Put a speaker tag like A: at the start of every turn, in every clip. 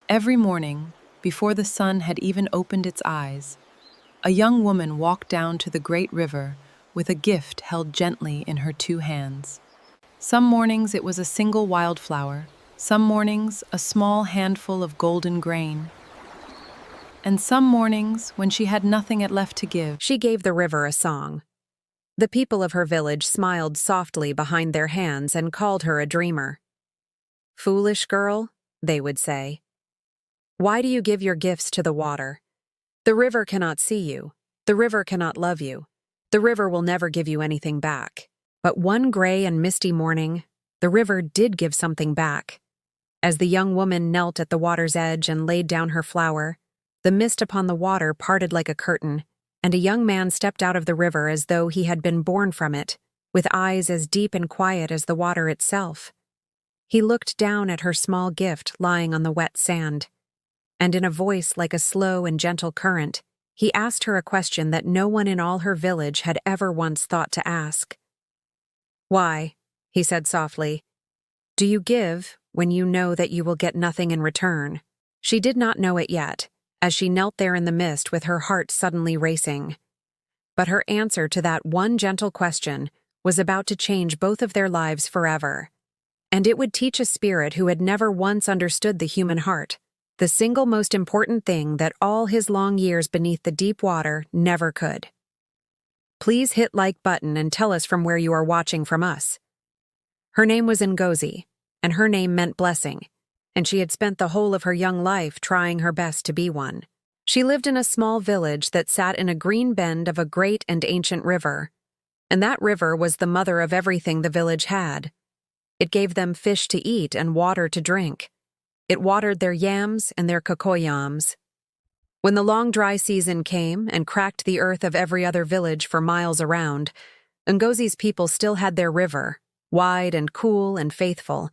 A: Every morning, before the sun had even opened its eyes, a young woman walked down to the great river with a gift held gently in her two hands. Some mornings it was a single wildflower, some mornings a small handful of golden grain, and some mornings, when she had nothing left to give,
B: She gave the river a song. The people of her village smiled softly behind their hands and called her a dreamer. "Foolish girl," they would say. "Why do you give your gifts to the water? The river cannot see you. The river cannot love you. The river will never give you anything back." But one gray and misty morning, the river did give something back. As the young woman knelt at the water's edge and laid down her flower, the mist upon the water parted like a curtain, and a young man stepped out of the river as though he had been born from it, with eyes as deep and quiet as the water itself. He looked down at her small gift lying on the wet sand, and in a voice like a slow and gentle current, he asked her a question that no one in all her village had ever once thought to ask. "Why," he said softly, "do you give when you know that you will get nothing in return?" She did not know it yet, as she knelt there in the mist with her heart suddenly racing. But her answer to that one gentle question was about to change both of their lives forever. And it would teach a spirit who had never once understood the human heart, the single most important thing that all his long years beneath the deep water never could. Please hit like button and tell us from where you are watching from us. Her name was Ngozi, and her name meant blessing, and she had spent the whole of her young life trying her best to be one. She lived in a small village that sat in a green bend of a great and ancient river, and that river was the mother of everything the village had. It gave them fish to eat and water to drink. It watered their yams and their cocoyams. When the long dry season came and cracked the earth of every other village for miles around, Ngozi's people still had their river, wide and cool and faithful,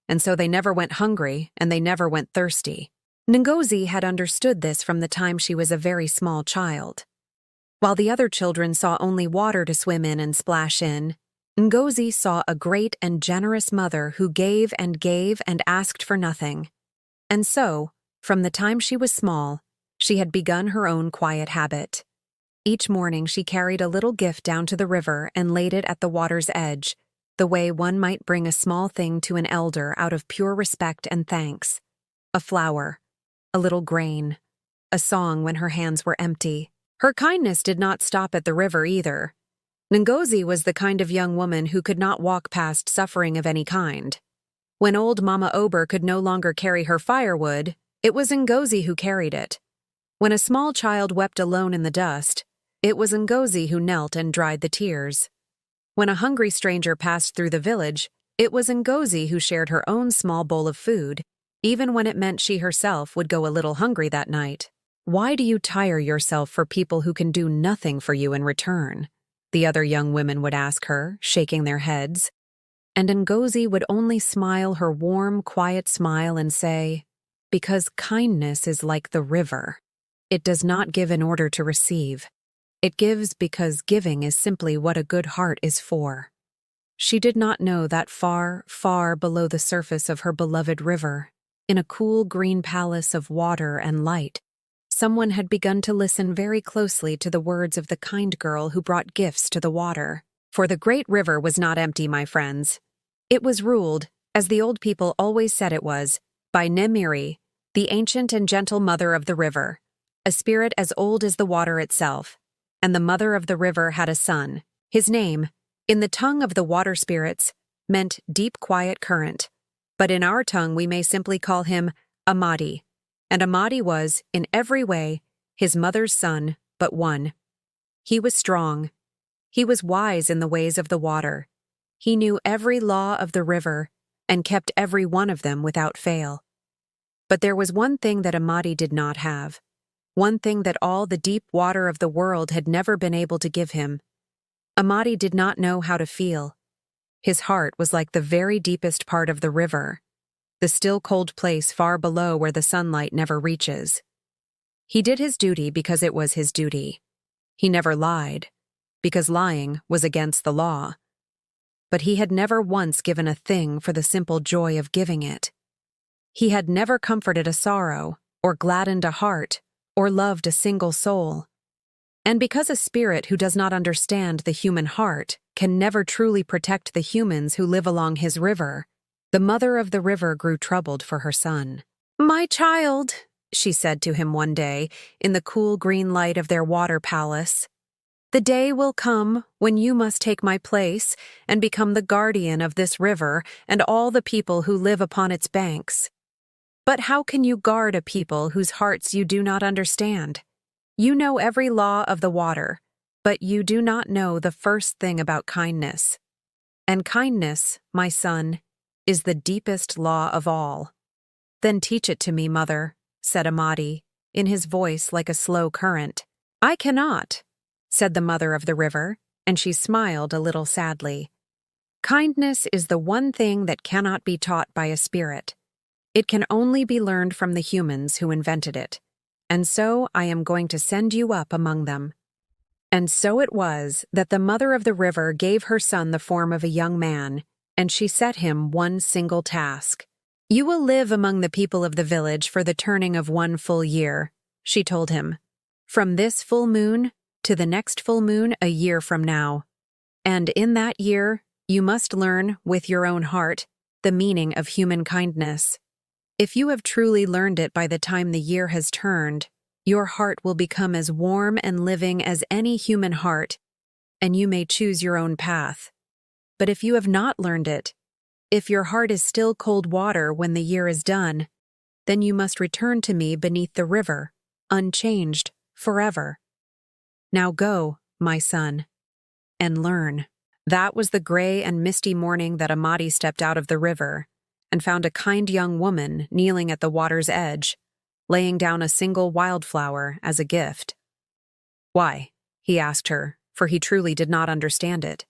B: and so they never went hungry and they never went thirsty. Ngozi had understood this from the time she was a very small child. While the other children saw only water to swim in and splash in, Ngozi saw a great and generous mother who gave and asked for nothing. And so, from the time she was small, she had begun her own quiet habit. Each morning she carried a little gift down to the river and laid it at the water's edge, the way one might bring a small thing to an elder out of pure respect and thanks. A flower, a little grain, a song when her hands were empty. Her kindness did not stop at the river either. Ngozi was the kind of young woman who could not walk past suffering of any kind. When old Mama Ober could no longer carry her firewood, it was Ngozi who carried it. When a small child wept alone in the dust, it was Ngozi who knelt and dried the tears. When a hungry stranger passed through the village, it was Ngozi who shared her own small bowl of food, even when it meant she herself would go a little hungry that night. "Why do you tire yourself for people who can do nothing for you in return?" the other young women would ask her, shaking their heads. And Ngozi would only smile her warm, quiet smile and say, "Because kindness is like the river. It does not give in order to receive. It gives because giving is simply what a good heart is for." She did not know that far, far below the surface of her beloved river, in a cool green palace of water and light, someone had begun to listen very closely to the words of the kind girl who brought gifts to the water. For the great river was not empty, my friends. It was ruled, as the old people always said it was, by Nemiri, the ancient and gentle mother of the river, a spirit as old as the water itself. And the mother of the river had a son. His name, in the tongue of the water spirits, meant deep quiet current, but in our tongue we may simply call him Amadi. And Amadi was, in every way, his mother's son, but one. He was strong. He was wise in the ways of the water. He knew every law of the river and kept every one of them without fail. But there was one thing that Amadi did not have, one thing that all the deep water of the world had never been able to give him. Amadi did not know how to feel. His heart was like the very deepest part of the river, the still cold place far below where the sunlight never reaches. He did his duty because it was his duty. He never lied, because lying was against the law. But he had never once given a thing for the simple joy of giving it. He had never comforted a sorrow, or gladdened a heart, or loved a single soul. And because a spirit who does not understand the human heart can never truly protect the humans who live along his river, the mother of the river grew troubled for her son. "My child," she said to him one day, in the cool green light of their water palace, "the day will come when you must take my place and become the guardian of this river and all the people who live upon its banks. But how can you guard a people whose hearts you do not understand? You know every law of the water, but you do not know the first thing about kindness. And kindness, my son, is the deepest law of all." "Then teach it to me, mother," said Amadi, in his voice like a slow current. "I cannot," said the mother of the river, and she smiled a little sadly. "Kindness is the one thing that cannot be taught by a spirit. It can only be learned from the humans who invented it, and so I am going to send you up among them." And so it was that the mother of the river gave her son the form of a young man, and she set him one single task. "You will live among the people of the village for the turning of one full year," she told him, "from this full moon to the next full moon a year from now. And in that year, you must learn, with your own heart, the meaning of human kindness. If you have truly learned it by the time the year has turned, your heart will become as warm and living as any human heart, and you may choose your own path. But if you have not learned it, if your heart is still cold water when the year is done, then you must return to me beneath the river, unchanged, forever. Now go, my son, and learn." That was the gray and misty morning that Amadi stepped out of the river and found a kind young woman kneeling at the water's edge, laying down a single wildflower as a gift. "Why?" he asked her, for he truly did not understand it.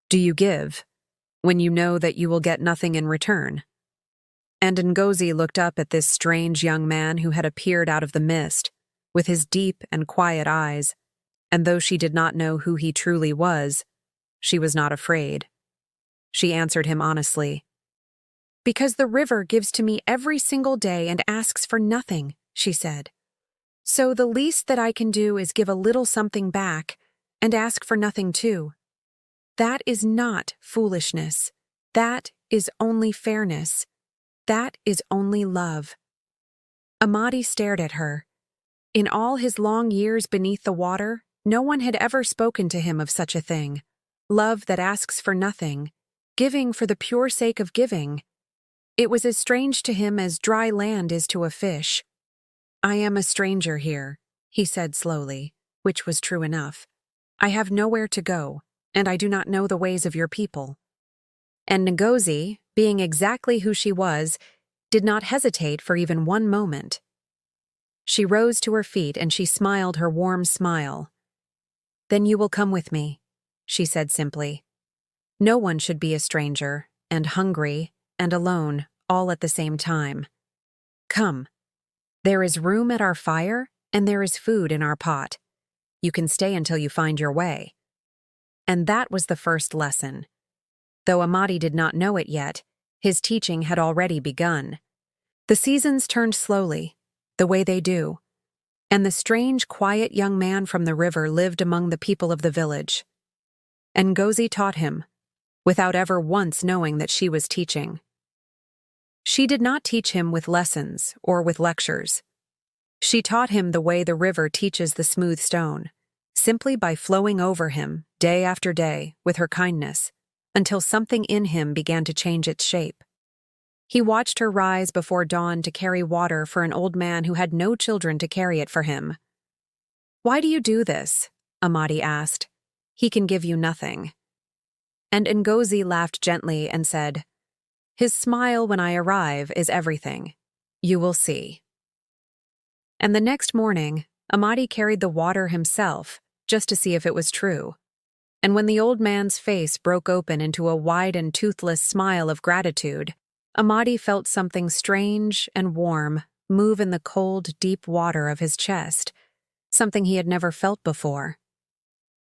B: "Do you give, when you know that you will get nothing in return?" And Ngozi looked up at this strange young man who had appeared out of the mist, with his deep and quiet eyes, and though she did not know who he truly was, she was not afraid. She answered him honestly. "Because the river gives to me every single day and asks for nothing," she said. "So the least that I can do is give a little something back and ask for nothing too. That is not foolishness. That is only fairness. That is only love." Amadi stared at her. In all his long years beneath the water, no one had ever spoken to him of such a thing. Love that asks for nothing, giving for the pure sake of giving. It was as strange to him as dry land is to a fish. "I am a stranger here," he said slowly, which was true enough. "I have nowhere to go, and I do not know the ways of your people." And Ngozi, being exactly who she was, did not hesitate for even one moment. She rose to her feet and she smiled her warm smile. "Then you will come with me," she said simply. "No one should be a stranger, and hungry, and alone, all at the same time. Come. There is room at our fire, and there is food in our pot. You can stay until you find your way." And that was the first lesson. Though Amadi did not know it yet, his teaching had already begun. The seasons turned slowly, the way they do, and the strange, quiet young man from the river lived among the people of the village. And Ngozi taught him, without ever once knowing that she was teaching. She did not teach him with lessons or with lectures. She taught him the way the river teaches the smooth stone, simply by flowing over him, day after day, with her kindness, until something in him began to change its shape. He watched her rise before dawn to carry water for an old man who had no children to carry it for him. "Why do you do this?" Amadi asked. "He can give you nothing." And Ngozi laughed gently and said, "His smile when I arrive is everything. You will see." And the next morning, Amadi carried the water himself, just to see if it was true. And when the old man's face broke open into a wide and toothless smile of gratitude, Amadi felt something strange and warm move in the cold, deep water of his chest, something he had never felt before.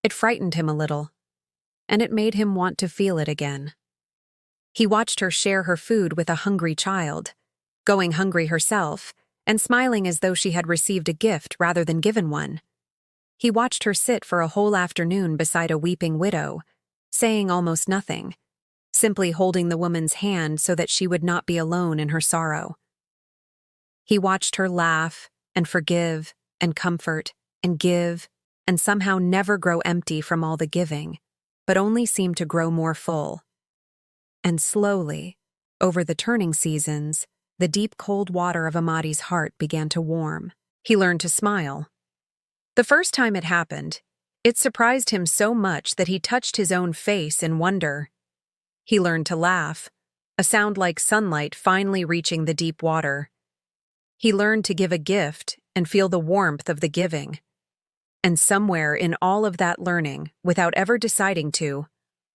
B: It frightened him a little, and it made him want to feel it again. He watched her share her food with a hungry child, going hungry herself, and smiling as though she had received a gift rather than given one. He watched her sit for a whole afternoon beside a weeping widow, saying almost nothing, simply holding the woman's hand so that she would not be alone in her sorrow. He watched her laugh and forgive and comfort and give and somehow never grow empty from all the giving, but only seem to grow more full. And slowly, over the turning seasons, the deep cold water of Amadi's heart began to warm. He learned to smile. The first time it happened, it surprised him so much that he touched his own face in wonder. He learned to laugh, a sound like sunlight finally reaching the deep water. He learned to give a gift and feel the warmth of the giving. And somewhere in all of that learning, without ever deciding to,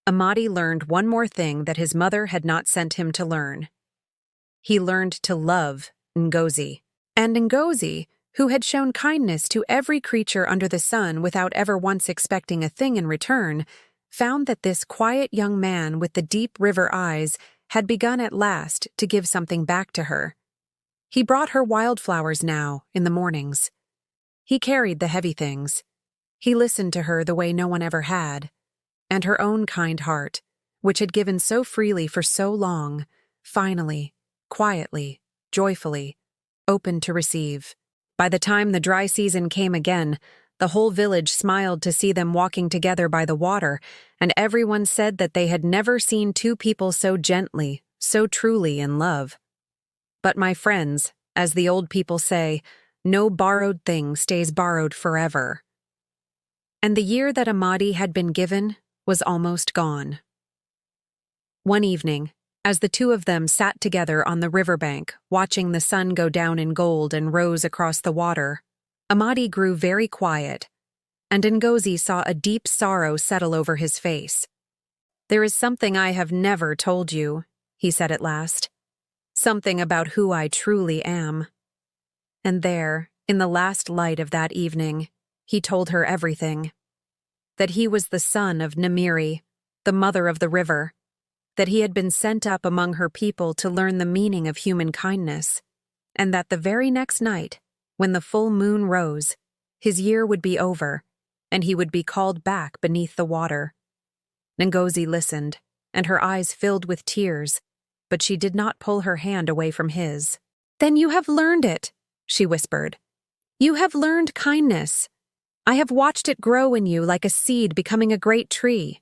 B: Amadi learned one more thing that his mother had not sent him to learn. He learned to love Ngozi. And Ngozi, who had shown kindness to every creature under the sun without ever once expecting a thing in return, found that this quiet young man with the deep river eyes had begun at last to give something back to her. He brought her wildflowers now, in the mornings. He carried the heavy things. He listened to her the way no one ever had. And her own kind heart, which had given so freely for so long, finally, quietly, joyfully, opened to receive. By the time the dry season came again, the whole village smiled to see them walking together by the water, and everyone said that they had never seen two people so gently, so truly in love. But my friends, as the old people say, no borrowed thing stays borrowed forever. And the year that Amadi had been given was almost gone. One evening, as the two of them sat together on the riverbank, watching the sun go down in gold and rose across the water, Amadi grew very quiet, and Ngozi saw a deep sorrow settle over his face. "There is something I have never told you," he said at last. "Something about who I truly am." And there, in the last light of that evening, he told her everything. That he was the son of Namiri, the mother of the river, that he had been sent up among her people to learn the meaning of human kindness, and that the very next night, when the full moon rose, his year would be over, and he would be called back beneath the water. Ngozi listened, and her eyes filled with tears, but she did not pull her hand away from his. "Then you have learned it," she whispered. "You have learned kindness. I have watched it grow in you like a seed becoming a great tree.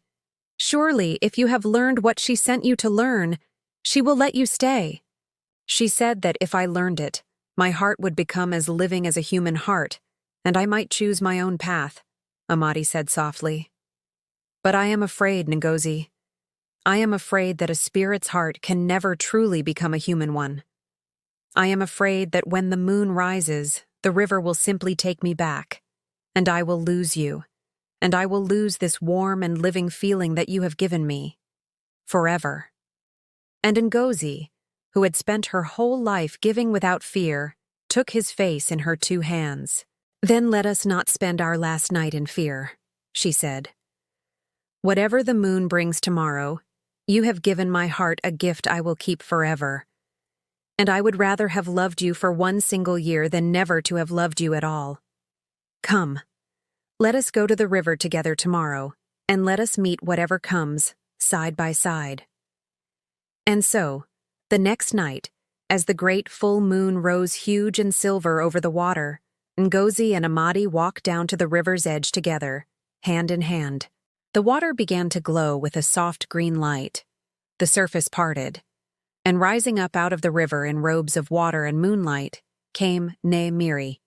B: Surely, if you have learned what she sent you to learn, she will let you stay. She said that if I learned it, my heart would become as living as a human heart, and I might choose my own path," Amadi said softly. "But I am afraid, Ngozi. I am afraid that a spirit's heart can never truly become a human one. I am afraid that when the moon rises, the river will simply take me back, and I will lose you, and I will lose this warm and living feeling that you have given me. Forever." And Ngozi, who had spent her whole life giving without fear, took his face in her two hands. "Then let us not spend our last night in fear," she said. "Whatever the moon brings tomorrow, you have given my heart a gift I will keep forever. And I would rather have loved you for one single year than never to have loved you at all. Come, let us go to the river together tomorrow, and let us meet whatever comes, side by side." And so, the next night, as the great full moon rose huge and silver over the water, Ngozi and Amadi walked down to the river's edge together, hand in hand. The water began to glow with a soft green light. The surface parted, and rising up out of the river in robes of water and moonlight came Namiri,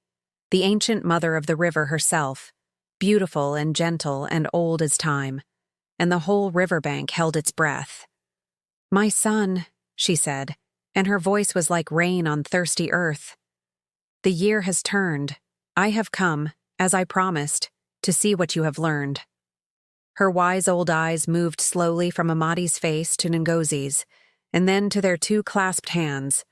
B: the ancient mother of the river herself, beautiful and gentle and old as time, and the whole riverbank held its breath. "My son," she said, and her voice was like rain on thirsty earth. "The year has turned. I have come, as I promised, to see what you have learned." Her wise old eyes moved slowly from Amadi's face to Ngozi's, and then to their two clasped hands,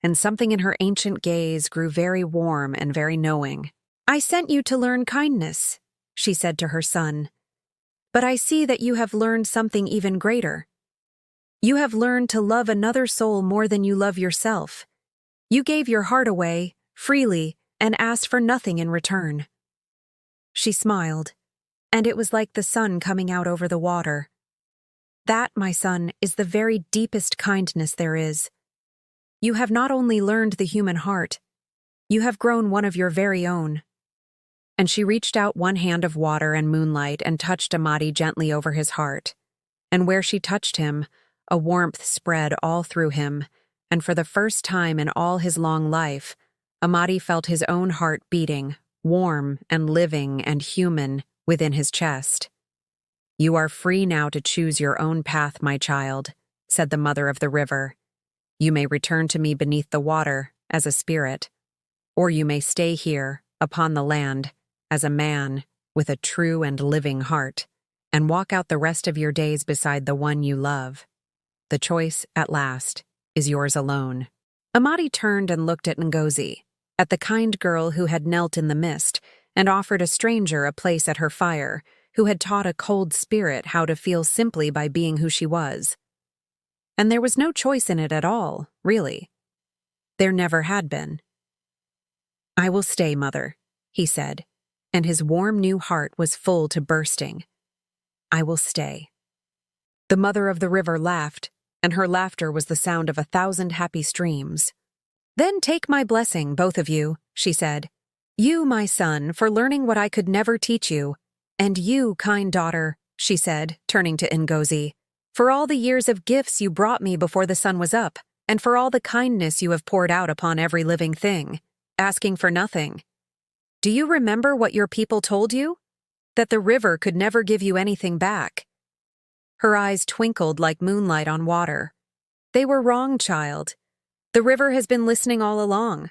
B: and something in her ancient gaze grew very warm and very knowing. "I sent you to learn kindness," she said to her son. "But I see that you have learned something even greater. You have learned to love another soul more than you love yourself, You gave your heart away, freely, and asked for nothing in return." She smiled, and it was like the sun coming out over the water. "That, my son, is the very deepest kindness there is. You have not only learned the human heart, you have grown one of your very own." And she reached out one hand of water and moonlight and touched Amadi gently over his heart. And where she touched him, a warmth spread all through him, and for the first time in all his long life, Amadi felt his own heart beating, warm and living and human, within his chest. "You are free now to choose your own path, my child," said the mother of the river. "You may return to me beneath the water, as a spirit, or you may stay here, upon the land, as a man with a true and living heart, and walk out the rest of your days beside the one you love. The choice, at last, is yours alone." Amadi turned and looked at Ngozi, at the kind girl who had knelt in the mist and offered a stranger a place at her fire, who had taught a cold spirit how to feel simply by being who she was. And there was no choice in it at all, really. There never had been. "I will stay, mother," he said, and his warm new heart was full to bursting. "I will stay." The mother of the river laughed, and her laughter was the sound of 1,000 happy streams. "Then take my blessing, both of you," she said. "You, my son, for learning what I could never teach you. And you, kind daughter," she said, turning to Ngozi, "for all the years of gifts you brought me before the sun was up, and for all the kindness you have poured out upon every living thing, asking for nothing. Do you remember what your people told you? That the river could never give you anything back." Her eyes twinkled like moonlight on water. "They were wrong, child. The river has been listening all along.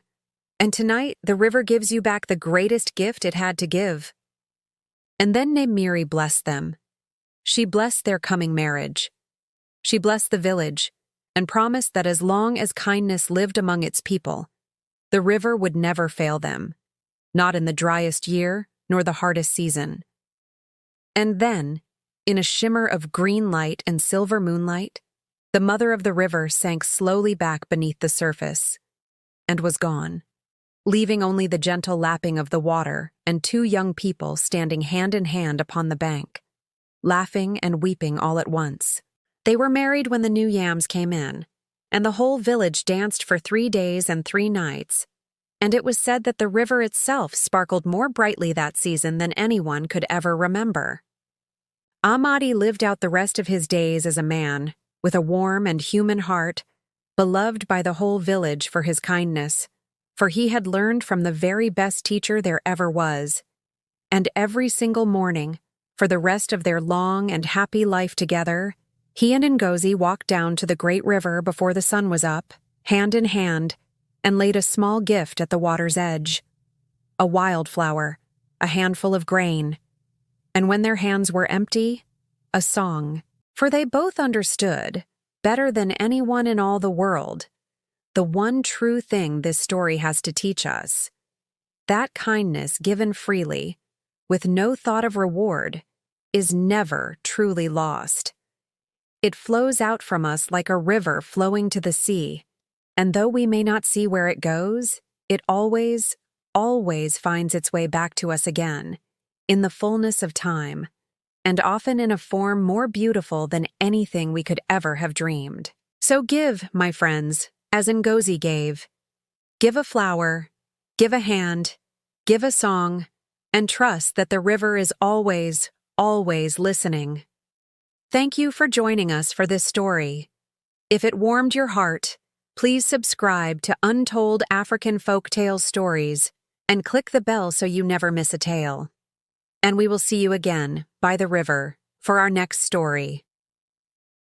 B: And tonight, the river gives you back the greatest gift it had to give." And then Nemiri blessed them. She blessed their coming marriage. She blessed the village, and promised that as long as kindness lived among its people, the river would never fail them, not in the driest year nor the hardest season. And then, in a shimmer of green light and silver moonlight, the mother of the river sank slowly back beneath the surface, and was gone, leaving only the gentle lapping of the water and 2 young people standing hand in hand upon the bank, laughing and weeping all at once. They were married when the new yams came in, and the whole village danced for 3 days and 3 nights, and it was said that the river itself sparkled more brightly that season than anyone could ever remember. Amadi lived out the rest of his days as a man, with a warm and human heart, beloved by the whole village for his kindness, for he had learned from the very best teacher there ever was. And every single morning, for the rest of their long and happy life together, he and Ngozi walked down to the great river before the sun was up, hand in hand, and laid a small gift at the water's edge. A wildflower, a handful of grain, and when their hands were empty, a song. For they both understood, better than anyone in all the world, the one true thing this story has to teach us: that kindness given freely, with no thought of reward, is never truly lost. It flows out from us like a river flowing to the sea, and though we may not see where it goes, it always, always finds its way back to us again, in the fullness of time, and often in a form more beautiful than anything we could ever have dreamed. So give, my friends, as Ngozi gave. Give a flower, give a hand, give a song, and trust that the river is always, always listening. Thank you for joining us for this story. If it warmed your heart, please subscribe to Untold African Folktale Stories and click the bell so you never miss a tale. And we will see you again by the river for our next story.